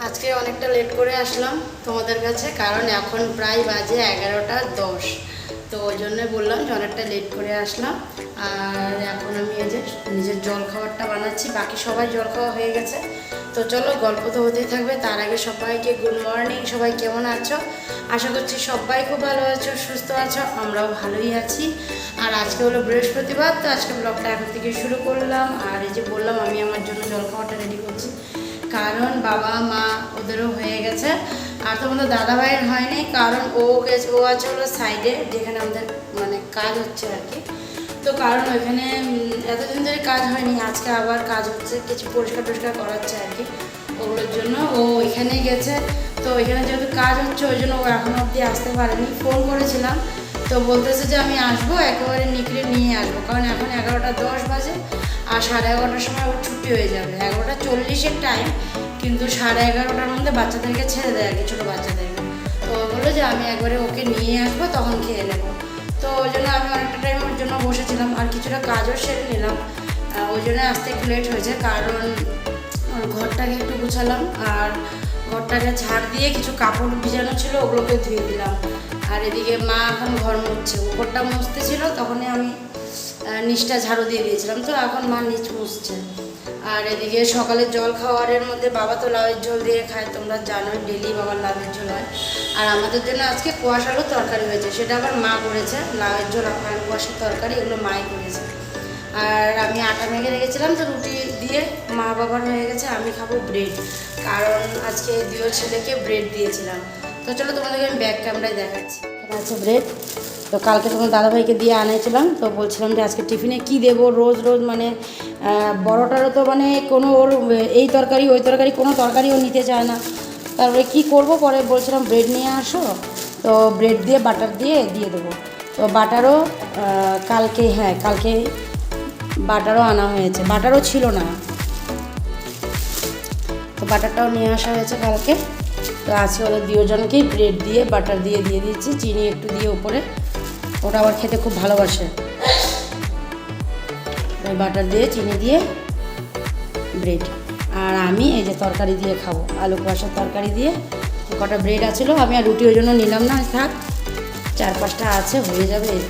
আজকে অনেকটা লেট করে আসলাম তোমাদের কাছে, কারণ এখন প্রায় বাজে 11:10। তো ওই জন্য বললাম যে অনেকটা লেট করে আসলাম। আর এখন আমি এই যে নিজের জল খাবারটা বানাচ্ছি, বাকি সবাই জল খাওয়া হয়ে গেছে। তো চলো, গল্প তো হতেই থাকবে। তার আগে সবাইকে গুড মর্নিং। সবাই কেমন আছো? আশা করছি সবাই খুব ভালো আছো, সুস্থ আছো। আমরাও ভালোই আছি। আর আজকে হলো বৃহস্পতিবার, তো আজকে ব্লগটা এখন থেকে শুরু করলাম। আর এই যে বললাম আমি আমার জন্য জল খাওয়াটা রেডি করছি, কারণ বাবা মা ওদেরও হয়ে গেছে। আর তোমাদের দাদা ভাইয়ের হয়নি, কারণ ও আছে হলো সাইডে, যেখানে আমাদের মানে কাজ হচ্ছে আর কি। তো কারণ ওইখানে এতদিন ধরে কাজ হয়নি, আজকে আবার কাজ হচ্ছে, কিছু পরিষ্কার টরিষ্কার করাচ্ছে আর কি। ওগুলোর জন্য ও ওইখানেই গেছে। তো ওইখানে যেহেতু কাজ হচ্ছে, ওই জন্য ও এখনও অবধি আসতে পারেনি। ফোন করেছিলাম, তো বলতেছে যে আমি আসবো, একেবারে নিকলে নিয়ে আসবো, কারণ এখন 11:10 বাজে। আর 11:30টার সময় ওর ছুটি হয়ে যাবে। 11:40-এর টাইম, কিন্তু 11:30টার মধ্যে বাচ্চাদেরকে ছেড়ে দেয় আর কি, ছোটো বাচ্চাদেরকে। তো বললো যে আমি একবারে ওকে নিয়ে আসবো, তখন খেয়ে নেবো। তো ওই জন্য আমি অনেকটা টাইম ওর জন্য বসেছিলাম, আর কিছুটা কাজও সেরে নিলাম। ওই জন্য আসতে একটু লেট হয়েছে, কারণ ঘরটাকে একটু গুছালাম, আর ঘরটাকে ঝাড় দিয়ে কিছু কাপড় ভিজানো ছিল, ওগুলোকে ধুয়ে দিলাম। আর এদিকে মা এখন ঘর মুছছে, উপরটা মুছতে ছিল, তখনই আমি নিচটা ঝাড়ু দিয়ে দিয়েছিলাম। তো এখন মা নিচ মুছছে। আর এদিকে সকালে জল খাওয়ারের মধ্যে বাবা তো লাউয়ের ঝোল দিয়ে খায়, তোমরা জানোই ডেলি বাবার লাউয়ের ঝোল হয়। আর আমাদের জন্য আজকে কোয়াশ আলুর তরকারি হয়েছে, সেটা আবার মা করেছে। লাউয়ের ঝোল আর কোয়াশের তরকারি এগুলো মাই করেছে। আর আমি আটা মেখে রেখেছিলাম, তো রুটি দিয়ে মা বাবার হয়ে গেছে। আমি খাবো ব্রেড, কারণ আজকে দুই ছেলেকে ব্রেড দিয়েছিলাম। তো চলো তোমাদেরকে আমি ব্যাক ক্যামেরায় দেখাচ্ছি। এখানে আছে ব্রেড। তো কালকে তোমার দাদাভাইকে দিয়ে আনাইছিলাম, তো বলছিলাম যে আজকে টিফিনে কি দেবো। রোজ রোজ মানে বড়োটারও তো মানে কোনো ওর এই তরকারি ওই তরকারি, কোনো তরকারিও নিতে চায় না। তারপরে কি করব, পরে বলছিলাম ব্রেড নিয়ে আসো, তো ব্রেড দিয়ে বাটার দিয়ে দেবো। তো বাটারও কালকে বাটারও আনা হয়েছে, বাটারও ছিল না, তো বাটারটাও নিয়ে আসা হয়েছে কালকে। তো আজকে ওদের দুজনকেই ব্রেড দিয়ে বাটার দিয়ে দিয়েছি, চিনি একটু দিয়ে উপরে। ওটা আবার খেতে খুব ভালোবাসে, ওই বাটার দিয়ে চিনি দিয়ে ব্রেড। আর আমি এই যে তরকারি দিয়ে খাবো, আলু কুয়াশার তরকারি দিয়ে। কটা ব্রেড আছিল, আমি আর রুটি ওই জন্য নিলাম না, থাক 4-5টা আছে, হয়ে যাবে এই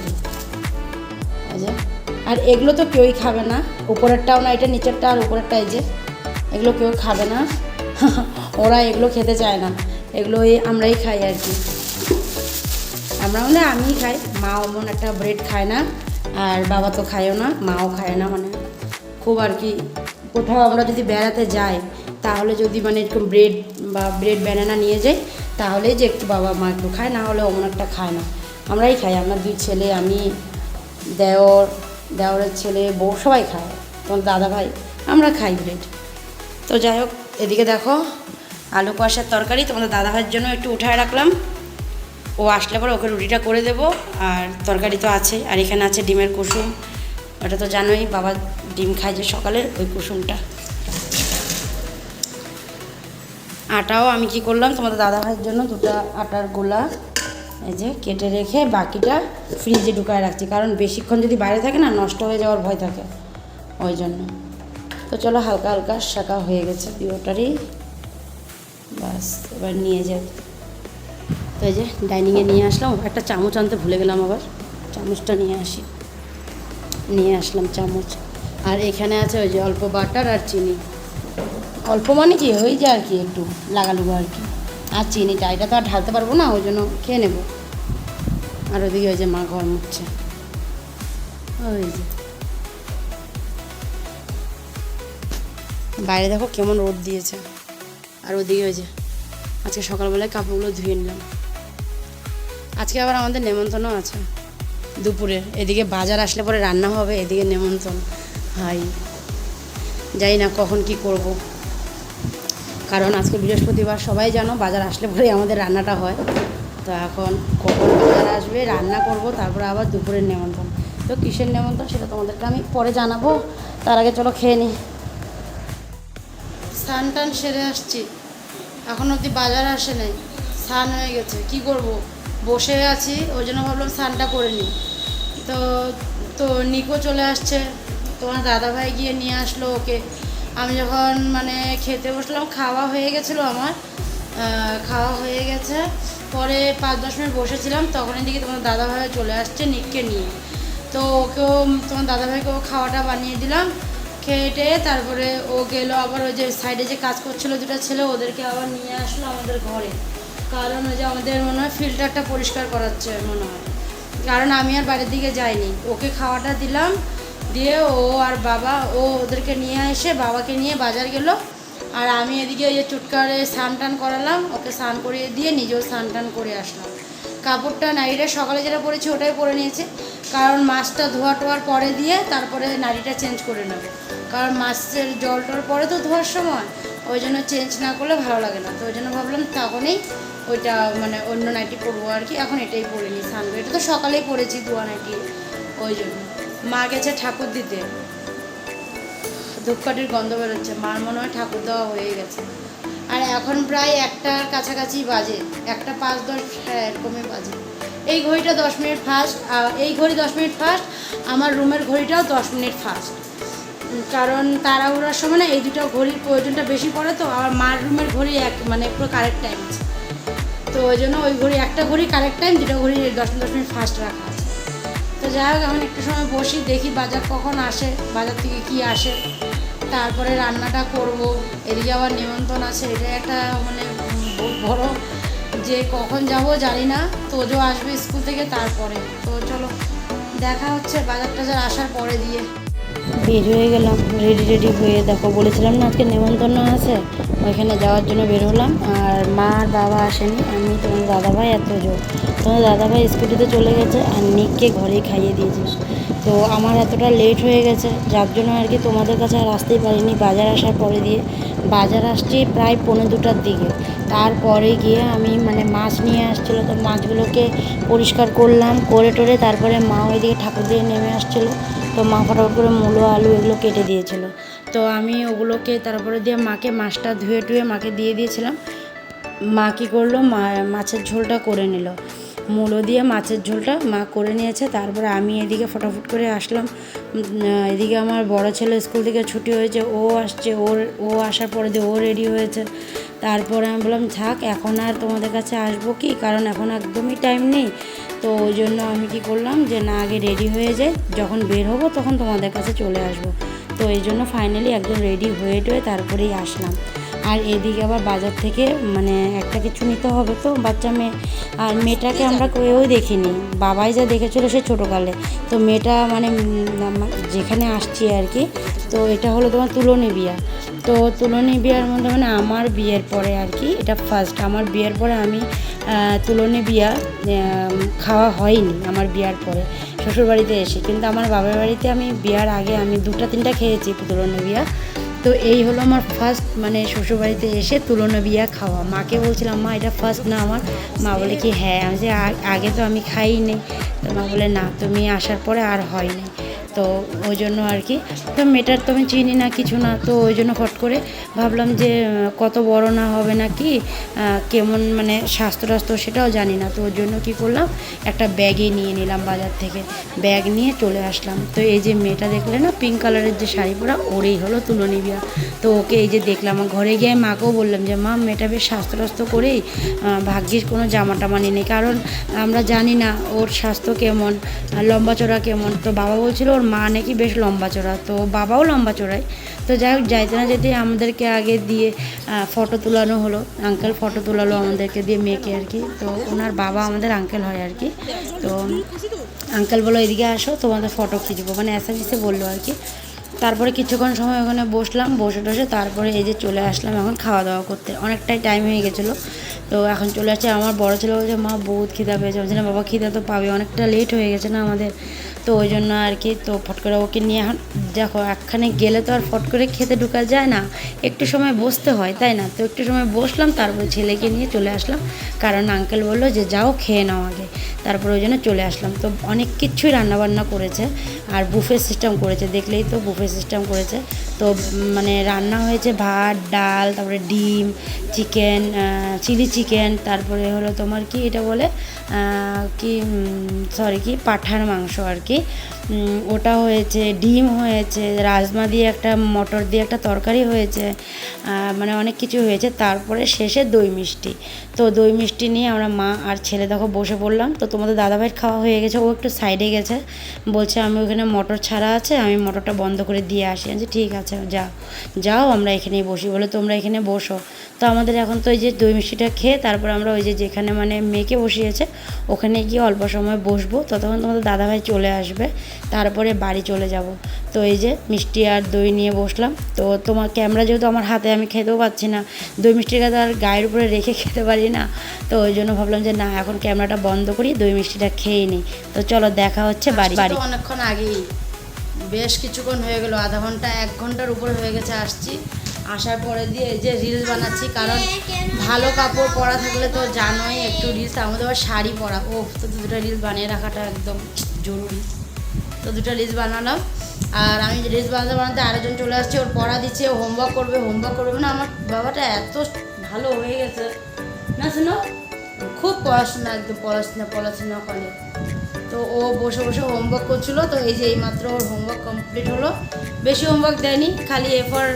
যে। আর এগুলো তো কেউই খাবে না, উপরেরটাও না, এটা নিচেরটা আর উপরেরটা, এই যে এগুলো কেউ খাবে না। ওরা এগুলো খেতে চায় না, এগুলো আমরাই খাই আর কি। আমরা মানে আমিই খাই, মা অমন একটা ব্রেড খায় না, আর বাবা তো খায়ও না, মাও খায় না। মানে খুব আর কি, কোথাও আমরা যদি বেড়াতে যাই, তাহলে যদি মানে এরকম ব্রেড বা ব্রেড ব্যানানা নিয়ে যাই, তাহলে যে একটু বাবা মা একটু খায়, না হলে অমন একটা খায় না। আমরাই খাই, আমরা 2 ছেলে, আমি, দেওরের ছেলে, বউ, সবাই খায়। তোমার দাদা ভাই, আমরা খাই ব্রেড। তো যাই হোক, এদিকে দেখো আলু কুয়াশার তরকারি তোমাদের দাদা ভাইয়ের জন্য একটু উঠায় রাখলাম। ও আসলে পরে ওকে রুটিটা করে দেবো, আর তরকারি তো আছে। আর এখানে আছে ডিমের কুসুম, ওটা তো জানোই, বাবা ডিম খায় যে সকালে, ওই কুসুমটা। আটাও আমি কি করলাম, তোমাদের দাদা ভাইয়ের জন্য 2টা আটার গোলা এই যে কেটে রেখে বাকিটা ফ্রিজে ঢুকায় রাখছি, কারণ বেশিক্ষণ যদি বাইরে থাকে না, নষ্ট হয়ে যাওয়ার ভয় থাকে, ওই জন্য। তো চলো, হালকা হালকা শাঁকা হয়ে গেছে দুটোটারই, বাস এবার নিয়ে যাবে। তো এই যে ডাইনিংয়ে নিয়ে আসলাম, একটা চামচ আনতে ভুলে গেলাম, আবার চামচটা নিয়ে আসলাম চামচ। আর এখানে আছে ওই যে অল্প বাটার আর চিনি, অল্প মানে কি হয়ে যায় আর কি, একটু লাগালুগো আর কি। আর চিনিটা, এটা তো আর ঢালতে পারবো না, ওই জন্য খেয়ে নেবো। আর ওদিকে ওই যে মা ঘর মুছছে, ওই যে বাইরে দেখো কেমন রোদ দিয়েছে। আর ওদিকে ওই যে আজকে সকালবেলায় কাপড়গুলো ধুয়ে নিলাম। আজকে আবার আমাদের নেমন্তন্ন আছে দুপুরে, এদিকে বাজার আসলে পরে রান্না হবে, এদিকে নেমন্তন্ন। হাই, জানি না কখন কি করব, কারণ আজকে বৃহস্পতিবার, সবাই জানো বাজার আসলে পরে আমাদের রান্নাটা হয়। তো এখন কখন বাজার আসবে, রান্না করব, তারপরে আবার দুপুরের নেমন্তন্ন। তো কিসের নেমন্তন্ন সেটা তোমাদেরকে আমি পরে জানাবো, তার আগে চলো খেয়ে নিই। স্নান টান সেরে আসছি, এখন অবধি বাজার আসে নাই, স্নান হয়ে গেছে। কি করব, বসে আছি, ওই জন্য ভাবলাম স্নানটা করে নিই। তো নিকো চলে আসছে, তোমার দাদাভাই গিয়ে নিয়ে আসলো ওকে। আমি যখন মানে খেতে বসলাম, খাওয়া হয়ে গেছিলো আমার, খাওয়া হয়ে গেছে, পরে 5-10 মিনিট বসেছিলাম, তখন এদিকে তোমার দাদাভাই চলে আসছে নিককে নিয়ে। তো ওকেও তোমার দাদাভাইকেও খাওয়াটা বানিয়ে দিলাম, খেয়ে তারপরে ও গেলো আবার ওই যে সাইডে যে কাজ করছিলো দুটো ছেলে, ওদেরকে আবার নিয়ে আসলো আমাদের ঘরে, কারণ ওই যে আমাদের মনে হয় ফিল্টারটা পরিষ্কার করাচ্ছে মনে হয়, কারণ আমি আর বাইরের দিকে যাইনি। ওকে খাওয়াটা দিলাম, দিয়ে ও আর বাবা ওদেরকে নিয়ে এসে বাবাকে নিয়ে বাজার গেল, আর আমি এদিকে ওই যে চুটকারে স্নান টান করালাম, ওকে স্নান করিয়ে দিয়ে নিজেও স্নান টান করে আসলাম। কাপড়টা নাড়িটা সকালে যেটা পরেছি ওটাই পরে নিয়েছে, কারণ মাছটা ধোয়া টোয়ার পরে দিয়ে তারপরে নাড়িটা চেঞ্জ করে নেবে, কারণ মাছের জলটার পরে তো ধোয়ার সময়, ওই জন্য চেঞ্জ না করলে ভালো লাগে না। তো ওই জন্য ভাবলাম তখনই ওইটা মানে অন্য নাইটি পরবো আর কি, এখন এটাই পরে নিই স্নান করে। এটা তো সকালেই পরেছি ধোয়া নাইটি, ওই জন্য। মা গেছে ঠাকুর দিতে, ধূপকাঠির গন্ধ বেরোচ্ছে, মার মনে হয় ঠাকুর দেওয়া হয়ে গেছে। আর এখন প্রায় 1টার কাছাকাছি বাজে, 1:05-10 হ্যাঁ এরকমই বাজে। এই ঘড়িটা 10 মিনিট ফাস্ট, এই ঘড়ি 10 মিনিট ফাস্ট, আমার রুমের ঘড়িটাও 10 মিনিট ফাস্ট, কারণ তাড়াহুড়ার সময় না এই দুটো ঘড়ির প্রয়োজনটা বেশি পড়ে। তো আমার মার রুমের ঘড়ি মানে পুরো কারেক্ট টাইম আছে, তো ওই জন্য ওই ঘড়ি একটা ঘড়ি কারেক্ট টাইম, দুটো ঘড়ি 10 মিনিট ফাস্ট রাখা আছে। তো যাই হোক, এখন একটু সময় বসি, দেখি বাজার কখন আসে, বাজার থেকে কি আসে, তারপরে রান্নাটা করব। এদিকে আবার নিমন্ত্রণ আছে, এটা একটা মানে বড়, যে কখন যাব জানি না, তোজো আসবে স্কুল থেকে তারপরে। তো চলো দেখা হচ্ছে বাজার টাজার আসার পরে দিয়ে। বের হয়ে গেলাম রেডি হয়ে, দেখো বলেছিলাম না আজকে নেমন্তন্ন আছে, ওইখানে যাওয়ার জন্য বের হলাম। আর মা আর বাবা আসেনি, আমি তোমার দাদাভাই এত জোর, তোমার দাদাভাই স্কুটিতে চলে গেছে আর নিককে ঘরেই খাইয়ে দিয়েছে। তো আমার এতটা লেট হয়ে গেছে, যার জন্য আর কি তোমাদের কাছে আর আসতেই পারিনি। বাজার আসার পরে দিয়ে বাজার আসছি প্রায় 1:45-2টার দিকে, তারপরে গিয়ে আমি মানে মাছ নিয়ে আসছিলো, তো মাছগুলোকে পরিষ্কার করলাম, করে টোরে তারপরে মা ওইদিকে ঠাকুর দিয়ে নেমে আসছিলো, তো মা ফটাফট করে মূলো আলু এগুলো কেটে দিয়েছিল। তো আমি ওগুলোকে তারপরে দিয়ে মাকে মাছটা ধুয়ে টুয়ে মাকে দিয়ে দিয়েছিলাম। মা কী করলো, মাছের ঝোলটা করে নিল, মূলো দিয়ে মাছের ঝোলটা মা করে নিয়েছে। তারপরে আমি এদিকে ফটাফট করে আসলাম। এদিকে আমার বড় ছেলে স্কুল থেকে ছুটি হয়েছে, ও আসছে, ও আসার পরে দিয়ে ও রেডি হয়েছে। তারপরে আমি বললাম থাক, এখন আর তোমাদের কাছে আসবো কি, কারণ এখন একদমই টাইম নেই। তো ওই জন্য আমি কি করলাম যে না, আগে রেডি হয়ে যাই, যখন বের হবো তখন তোমাদের কাছে চলে আসবো। তো এই জন্য ফাইনালি একদম রেডি হয়ে টয়ে তারপরেই আসলাম। আর এদিকে আবার বাজার থেকে মানে একটা কিছু নিতে হবে তো, বাচ্চা মেয়ে, আর মেয়েটাকে আমরা কেউ দেখিনি, বাবাই যা দেখেছিলো সে ছোটোকালে। তো মেয়েটা মানে যেখানে আসছি আর কি, তো এটা হলো তোমার তুলনী বিয়া। তো তুলনী বিয়ার মধ্যে মানে আমার বিয়ের পরে আর কি এটা ফার্স্ট, আমার বিয়ের পরে আমি তুলনী বিয়া খাওয়া হয়নি আমার বিয়ার পরে, শ্বশুরবাড়িতে এসে। কিন্তু আমার বাবার বাড়িতে আমি বিয়ার আগে আমি 2-3টা খেয়েছি তুলনী বিয়া। তো এই হলো আমার ফার্স্ট মানে শ্বশুরবাড়িতে এসে তুলনী বিয়া খাওয়া। মাকে বলছিলাম মা এটা ফার্স্ট না আমার? মা বলে কি হ্যাঁ। আমি যে আগে তো আমি খাইনি। তো মা বলে না, তুমি আসার পরে আর হয়নি। তো ওই জন্য আর কি, তো মেয়েটার তো আমি চিনি না কিছু না, তো ওই জন্য ফট করে ভাবলাম যে কত বড় না হবে না কি, কেমন মানে স্বাস্থ্য সেটাও জানি না। তো ওর জন্য কী করলাম, একটা ব্যাগে নিয়ে নিলাম বাজার থেকে, ব্যাগ নিয়ে চলে আসলাম। তো এই যে মেয়েটা দেখলে না পিঙ্ক কালারের যে শাড়ি পরা, ওরই হলো তুলনী বিয়া। তো ওকে এই যে দেখলাম, ঘরে গিয়ে মাকেও বললাম যে মা মেয়েটা বেশ স্বাস্থ্য করেই, ভাগ্যিস কোনো জামা টামা নিই, কারণ আমরা জানি না ওর স্বাস্থ্য কেমন, লম্বা চড়া কেমন। তো বাবা বলছিল ওর মা নাকি বেশ লম্বা চড়া, তো বাবাও লম্বা চড়াই। তো যাই হোক, যাইতে না যেতে আমাদেরকে আগে দিয়ে ফটো তোলানো হলো, আঙ্কেল ফটো তোলালো আমাদেরকে দিয়ে মেয়েকে আর কি। তো ওনার বাবা আমাদের আঙ্কেল হয় আর কি। তো আঙ্কেল বলো এদিকে আসো, তোমাদের ফটো খিঁচবো, মানে এসে বললো আর কি। তারপরে কিছুক্ষণ সময় ওখানে বসলাম, বসে টসে তারপরে এই যে চলে আসলাম এখন খাওয়া দাওয়া করতে। অনেকটাই টাইম হয়ে গেছিলো, তো এখন চলে আসছে। আমার বড় ছেলে বলছে মা বহুত খিদা পেয়েছে। বলছে না বাবা, খিদা তো পাবে, অনেকটা লেট হয়ে গেছে না আমাদের। তো ওই জন্য আর কি, তো ফট করে ওকে নিয়ে এখন দেখো, একখানে গেলে তো আর ফট করে খেতে ঢোকা যায় না, একটু সময় বসতে হয়, তাই না? তো একটু সময় বসলাম, তারপরে ছেলেকে নিয়ে চলে আসলাম, কারণ আঙ্কেল বললো যে যাও খেয়ে নাও আগে। তারপরে ওই জন্য চলে আসলাম। তো অনেক কিছুই রান্নাবান্না করেছে, আর বুফে সিস্টেম করেছে, দেখলেই তো বুফে সিস্টেম করেছে। তো মানে রান্না হয়েছে ভাত, ডাল, তারপরে ডিম, চিকেন, চিলি চিকেন, তারপরে হলো তোমার কি এটা বলে কি সরি কি পাঁঠার মাংস আর কি, ওটা হয়েছে, ডিম হয়েছে, রাজমা দিয়ে একটা, মটর দিয়ে একটা তরকারি হয়েছে, মানে অনেক কিছু হয়েছে। তারপরে শেষে দই মিষ্টি। তো দই মিষ্টি নিয়ে আমরা মা আর ছেলে দেখো বসে পড়লাম। তো তোমাদের দাদাভাইয়ের খাওয়া হয়ে গেছে, ও একটু সাইডে গেছে, বলছে আমি ওখানে মটর ছাড়া আছে, আমি মটরটা বন্ধ করে দিয়ে আসি। আমি ঠিক আছে যাও যাও, আমরা এখানেই বসি, বলে তোমরা এখানে বসো। তো আমাদের এখন তো ওই যে দই মিষ্টিটা খেয়ে তারপর আমরা ওই যে যেখানে মানে মেয়েকে বসিয়েছে ওখানে গিয়ে অল্প সময় বসবো, ততক্ষণ তোমাদের দাদাভাই চলে আসবে, তারপরে বাড়ি চলে যাব। তো এই যে মিষ্টি আর দই নিয়ে বসলাম। তো তোমার ক্যামেরা যেহেতু আমার হাতে, আমি খেতেও পাচ্ছি না, দই মিষ্টিটা তো আর গায়ের উপরে রেখে খেতে পারি না, তো ওই জন্য ভাবলাম যে না, এখন ক্যামেরাটা বন্ধ করি, দই মিষ্টিটা খেয়ে নিই। তো চলো দেখা হচ্ছে বাড়ি। অনেকক্ষণ আগেই, বেশ কিছুক্ষণ হয়ে গেল, আধা ঘন্টা 1 ঘন্টার উপরে হয়ে গেছে আসছি। আসার পরে দিয়ে এই যে রিলস বানাচ্ছি, কারণ ভালো কাপড় পরা থাকলে তো জানোই একটু রিলস, আমাদের আবার শাড়ি পরা, ও তো 2টা রিলস বানিয়ে রাখাটা একদম জরুরি। তো 2টা রিলস বানালাম, আর আমি রিলস বানাতে বানাতে আরেকজন চলে আসছে, ওর পড়া দিচ্ছে, ও হোমওয়ার্ক করবে না। আমার বাবাটা এত ভালো হয়ে গেছে না, শুনো, খুব পড়াশোনা, একদম পড়াশোনা করে। তো ও বসে বসে হোমওয়ার্ক করছিল। তো এই যে এইমাত্র ওর হোমওয়ার্ক কমপ্লিট হলো। বেশি হোমওয়ার্ক দেয়নি, খালি এ ফর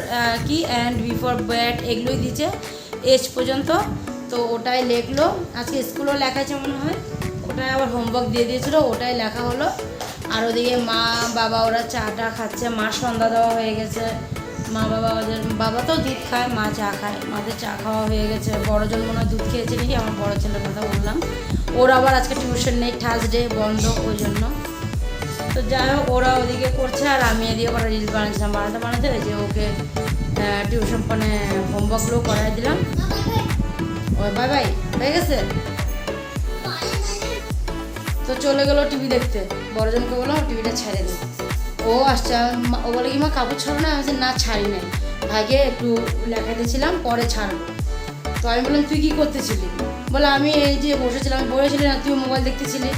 কি অ্যান্ড বি ফর ব্যাট এগুলোই দিচ্ছে এজ পর্যন্ত। তো ওটাই লেখলো, আজকে স্কুলেও লেখাচ্ছে মনে হয়, ওটাই আবার হোমওয়ার্ক দিয়ে দিয়েছিলো, ওটাই লেখা হলো। আর ওদিকে মা বাবা ওরা চাটা খাচ্ছে, মার সন্ধ্যা দেওয়া হয়ে গেছে। মা বাবা ওদের, বাবা তো দুধ খায়, মা চা খায়, মাদের চা খাওয়া হয়ে গেছে। বড়জন মনে হয় দুধ খেয়েছে নাকি, আমার বড় ছেলের কথা বললাম। ওর আবার আজকে টিউশন নেই, থার্সডে বন্ধ, ওই জন্য। তো যাই হোক, ওরা ওদিকে করছে আর আমি এদিকে ওরা রিলস বানাচ্ছিলাম, বানাতে ওই যে ওকে টিউশন মানে হোমওয়ার্কগুলো করাই দিলাম। ওই বাই হয়ে গেছে। তো চলে গেলো টিভি দেখতে, বড়জনকে বললাম টিভিটা ছেড়ে দিই। ও আসছে, ও বলে কি মা কাপড় ছাড়ো না? আমি না ছাড়ি নাই, ভাইকে একটু লেখা দিয়েছিলাম, পরে ছাড়বো। তো আমি বললাম তুই কী করতেছিলি? বলে আমি এই যে বসেছিলাম। আমি বলেছিলি না তুই মোবাইল দেখতেছিলি?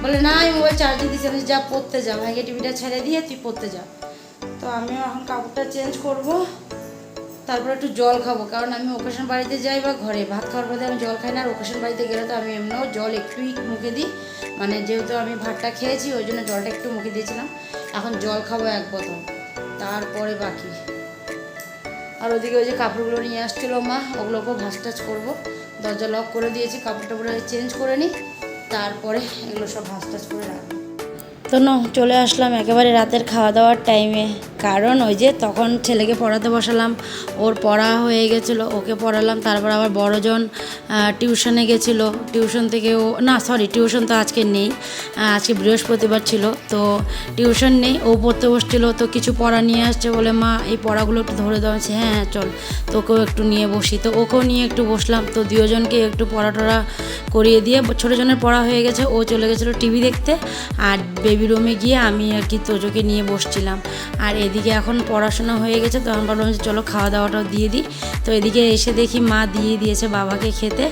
বলে না, আমি মোবাইল চার্জে দিয়েছি। আমি যা পড়তে যা, ভাইকে টিভিটা ছেড়ে দিয়ে তুই পড়তে যা। তো আমিও এখন কাপড়টা চেঞ্জ করব, তারপর একটু জল খাবো, কারণ আমি ওকেশন বাড়িতে যাই বা ঘরে ভাত খাওয়ার পরে আমি জল খাই না। আর ওকেশন বাড়িতে গেলে তো আমি এমনিও জল একটুই মুখে দিই, মানে যেহেতু আমি ভাতটা খেয়েছি ওই জন্য জলটা একটু মুখে দিয়েছিলাম। এখন জল খাবো 1 বোতল, তারপরে বাকি। আর ওদিকে ওই যে কাপড়গুলো নিয়ে আসছিলো মা, ওগুলোকেও ভাঁজ টাজ করবো। দরজা লক করে দিয়েছি, কাপড় টাপড় চেঞ্জ করে নিই, তারপরে এগুলো সব ভাঁজ টাজ করে রাখবো। তো চলে আসলাম একেবারে রাতের খাওয়া দাওয়ার টাইমে, কারণ ওই যে তখন ছেলেকে পড়াতে বসালাম, ওর পড়া হয়ে গেছিলো, ওকে পড়ালাম। তারপর আবার বড়জন টিউশনে গেছিলো, টিউশন থেকে ও না সরি টিউশন তো আজকে নেই, আজকে বৃহস্পতিবার ছিল, তো টিউশন নেই, ও পড়তে বসছিলো। তো কিছু পড়া নিয়ে আসছে, বলে মা এই পড়াগুলো একটু ধরে দেওয়া আছে। হ্যাঁ চল, তোকেও একটু নিয়ে বসি। তো ওকেও নিয়ে একটু বসলাম। তো দুজনকে একটু পড়া টড়া করিয়ে দিয়ে, ছোটোজনের পড়া হয়ে গেছে, ও চলে গেছিলো টিভি দেখতে, আর বেবি রুমে গিয়ে আমি আর কি তোজোকে নিয়ে বসছিলাম। আর এদিকে এখন পড়াশোনা হয়ে গেছে, তো আমি ভাবলাম যে চলো খাওয়া দাওয়াটাও দিয়ে দিই। তো এদিকে এসে দেখি মা দিয়ে দিয়েছে বাবাকে খেতে,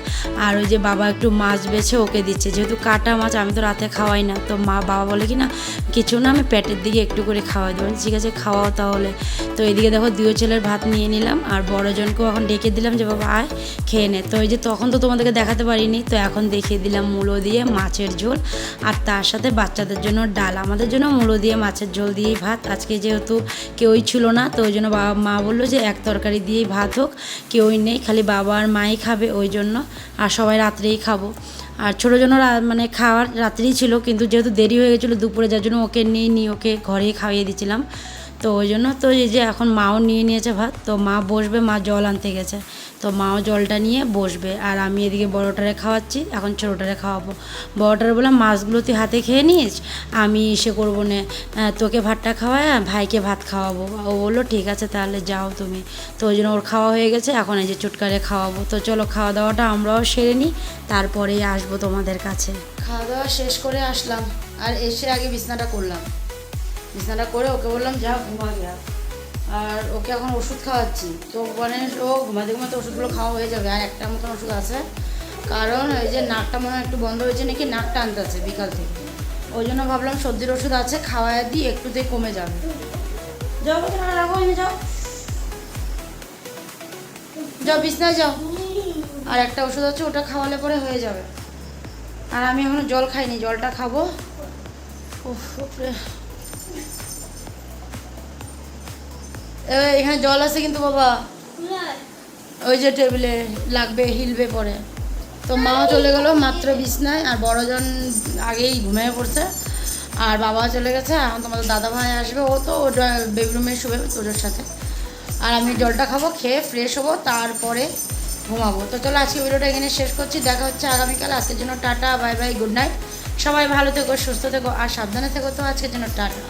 আর ওই যে বাবা একটু মাছ বেছে ওকে দিচ্ছে, যেহেতু কাটা মাছ, আমি তো রাতে খাওয়াই না। তো বাবা বলে কি না কিছু না, আমি পেটের দিকে একটু করে খাওয়াই দেবো। ঠিক আছে খাওয়াও তাহলে। তো এদিকে দেখো 2 ছেলের ভাত নিয়ে নিলাম, আর বড়জনকেও এখন ডেকে দিলাম যে বাবা আয় খেয়ে নে। তো এই যে তখন তো তোমাদেরকে দেখাতে পারিনি, তো এখন দেখিয়ে দিলাম মূলো দিয়ে মাছের ঝোল, আর তার সাথে বাচ্চাদের জন্য ডাল, আমাদের জন্য মূলো দিয়ে মাছের ঝোল দিয়েই ভাত। আজকে যেহেতু কেউই ছিল না, তো ওই জন্য বাবা মা বললো যে 1 তরকারি দিয়েই ভাত হোক, কেউই নেই, খালি বাবা আর মাই খাবে ওই জন্য, আর সবাই রাত্রেই খাবো। আর ছোটো জন্য মানে খাওয়ার রাত্রেই ছিল, কিন্তু যেহেতু দেরি হয়ে গেছিলো দুপুরে, যার জন্য ওকে নিয়ে ওকে ঘরেই খাইয়ে দিয়েছিলাম। তো ওই জন্য তো এই যে এখন মাও নিয়ে নিয়েছে ভাত, তো মা বসবে, মা জল আনতে গেছে, তো মাও জলটা নিয়ে বসবে। আর আমি এদিকে বড়োটারে খাওয়াচ্ছি, এখন ছোটোটারে খাওয়াবো। বড়োটারে বললাম মাছগুলো তুই হাতে খেয়ে নিস, আমি এসে করবো না, তোকে ভাতটা খাওয়ায় ভাইকে ভাত খাওয়াবো। ও বললো ঠিক আছে তাহলে যাও তুমি। তো ওই জন্য ওর খাওয়া হয়ে গেছে, এখন এই যে চুটকারে খাওয়াবো। তো চলো খাওয়া দাওয়াটা আমরাও সেরে নিই, তারপরেই আসবো তোমাদের কাছে। খাওয়া দাওয়া শেষ করে আসলাম, আর এসে আগে বিছনাটা করলাম, বিছনাটা করে ওকে বললাম যা ঘুমা গিয়া। আর ওকে এখন ওষুধ খাওয়াচ্ছি, তো মানে ও ঘুমাতে ঘুমাতে ওষুধগুলো খাওয়া হয়ে যাবে। আর একটা মতন ওষুধ আছে, কারণ এই যে নাকটা মনে হয় একটু বন্ধ হয়েছে নাকি, নাকটা আনতে আছে বিকাল থেকে, ওই জন্য ভাবলাম সর্দির ওষুধ আছে খাওয়ায় দিই, একটুতেই কমে যাবে। যাও রাখো, এনে যাও। যাও বিছনায় যাও। আর একটা ওষুধ আছে, ওটা খাওয়ালে পরে হয়ে যাবে। আর আমি এখনো জল খাইনি, জলটা খাবো। উফ, উপরে এখানে জল আছে কিন্তু বাবা, ওই যে টেবিলে লাগবে, হিলবে পরে। তো মাও চলে গেল মাত্র বিছনায়, আর বড়জন আগেই ঘুমিয়ে পড়ছে, আর বাবা চলে গেছে। এখন তোমাদের দাদা ভাই আসবে, ও তো ওটা বেবি রুমে শুবে তোদের সাথে। আর আমি জলটা খাবো, খেয়ে ফ্রেশ হবো, তারপরে ঘুমাবো। তো চলো আজকে ভিডিওটা এখানে শেষ করছি, দেখা হচ্ছে আগামীকাল। আজকের জন্য tata, bye bye, good night. সবাই ভালো থেকো, সুস্থ থেকো আর সাবধানে থেকো। তো আজকের জন্য টাটা।